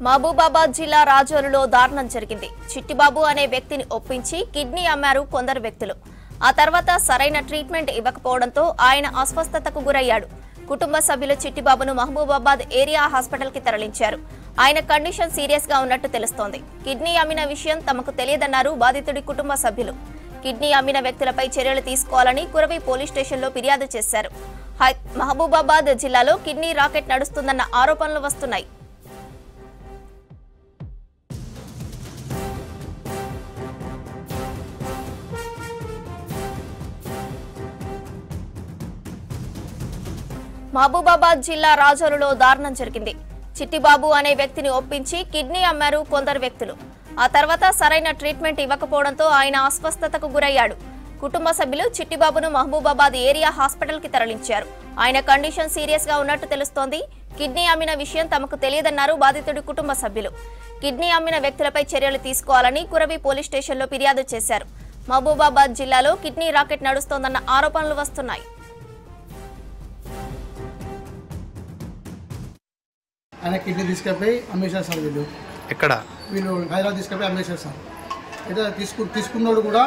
మహబూబాబాద్ జిల్లా రాజోలులో దారుణం జరిగింది. చిట్టిబాబు అనే వ్యక్తిని ఒప్పించి కిడ్నీ అమ్మారు కొందరు వ్యక్తులు. ఆ తర్వాత సరైన ట్రీట్మెంట్ ఇవ్వకపోవడంతో ఆయన అస్వస్థతకు గురయ్యాడు. కుటుంబ సభ్యులు చిట్టిబాబును మహబూబాబాద్ ఏరియా హాస్పిటల్ కి తరలించారు. ఆయన కండిషన్ సీరియస్ గా ఉన్నట్టు తెలుస్తోంది. కిడ్నీ అమ్మిన విషయం తమకు తెలియదన్నారు బాధితుడి కుటుంబ సభ్యులు. కిడ్నీ అమ్మిన వ్యక్తులపై చర్యలు తీసుకోవాలని కురవి పోలీస్ స్టేషన్లో ఫిర్యాదు చేశారు. మహబూబాబాద్ జిల్లాలో కిడ్నీ రాకెట్ నడుస్తుందన్న ఆరోపణలు వస్తున్నాయి. మహబూబాబాద్ జిల్లా రాజోలులో దారుణం జరిగింది. చిట్టిబాబు అనే వ్యక్తిని ఒప్పించి కిడ్నీ అమ్మారు కొందరు వ్యక్తులు. ఆ తర్వాత సరైన ట్రీట్మెంట్ ఇవ్వకపోవడంతో ఆయన అస్వస్థతకు గురయ్యాడు. కుటుంబ సభ్యులు చిట్టిబాబును మహబూబాబాద్ ఏరియా హాస్పిటల్ కి తరలించారు. ఆయన కండిషన్ సీరియస్ గా ఉన్నట్టు తెలుస్తోంది. కిడ్నీ అమ్మిన విషయం తమకు తెలియదన్నారు బాధితుడి కుటుంబ సభ్యులు. కిడ్నీ అమ్మిన వ్యక్తులపై చర్యలు తీసుకోవాలని కురవి పోలీస్ స్టేషన్లో ఫిర్యాదు చేశారు. మహబూబాబాద్ జిల్లాలో కిడ్నీ రాకెట్ నడుస్తోందన్న ఆరోపణలు వస్తున్నాయి. ఆయన కిడ్నీ తీసుకెళ్ళి అమ్మేశారు సార్. వీళ్ళు హైదరాబాద్ తీసుకెళ్ళి అమ్మేశారు సార్. అయితే తీసుకున్నోడు కూడా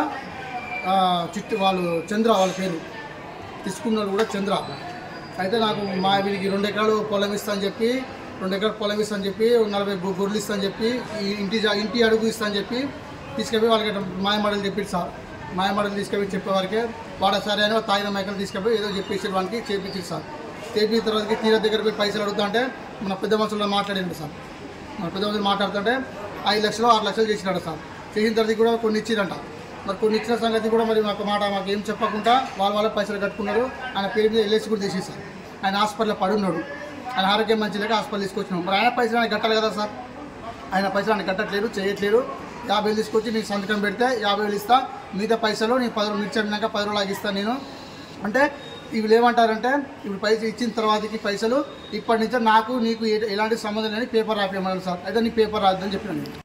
వాళ్ళు చంద్ర, వాళ్ళ పేరు తీసుకున్నోడు కూడా చంద్ర. అయితే నాకు వీరికి 2 ఎకరాలు పొలం ఇస్తా అని చెప్పి 2 ఎకరాలు పొలం ఇస్తా అని చెప్పి 40 గొర్రెలు ఇస్తా అని చెప్పి ఇంటి అడుగు ఇస్తా అని చెప్పి తీసుకెళ్ళి వాళ్ళకి మాయమాటలు చెప్పారు సార్. మాయమాటలు తీసుకెళ్ళి చెప్పేవారికి వాడ సరే అని తాగిన మైకలు తీసుకెళ్ళి ఏదో చెప్పేసి వానికి చేపించారు సార్. చేపించిన తర్వాత తీర దగ్గర పోయి పైసలు అడుగుతా అంటే మన పెద్ద మనుషుల్లో మాట్లాడండి సార్. మన పెద్ద మనుషులు మాట్లాడుతుంటే 5 లక్షలు 6 లక్షలు చేసినాడు సార్. చేసిన తర్వాత కూడా కొన్ని ఇచ్చిరంట. మరి కొన్ని ఇచ్చిన సంగతి కూడా మరి మాకు ఏం చెప్పకుండా వాళ్ళ పైసలు కట్టుకున్నారు. ఆయన పేరు మీద ఎల్ఐసి కూడా తీసేసారు. ఆయన హాస్పిటల్లో పడున్నాడు. ఆయన ఆరోగ్యం మంచి లేక హాస్పిటల్ తీసుకొచ్చినాం. మరి ఆయన పైసలు ఆయన కట్టాలి కదా సార్. ఆయన పైసలు ఆయన కట్టట్లేదు, చేయట్లేదు. 50,000 తీసుకొచ్చి నీకు సంతకం పెడితే 50,000 ఇస్తా, మిగతా పైసలు నేను 10 రోజులు ఇచ్చాక 10 రోజులు ఆగిస్తాను నేను అంటే వీళ్ళు ఏమంటారంటే ఇప్పుడు పైసలు ఇచ్చిన తర్వాతకి పైసలు ఇప్పటి నుంచో నాకు నీకు ఎలాంటి సంబంధం లేని పేపర్ రాపియమన్నారు సార్. అయితే నీ పేపర్ రాద్దని చెప్పినాను.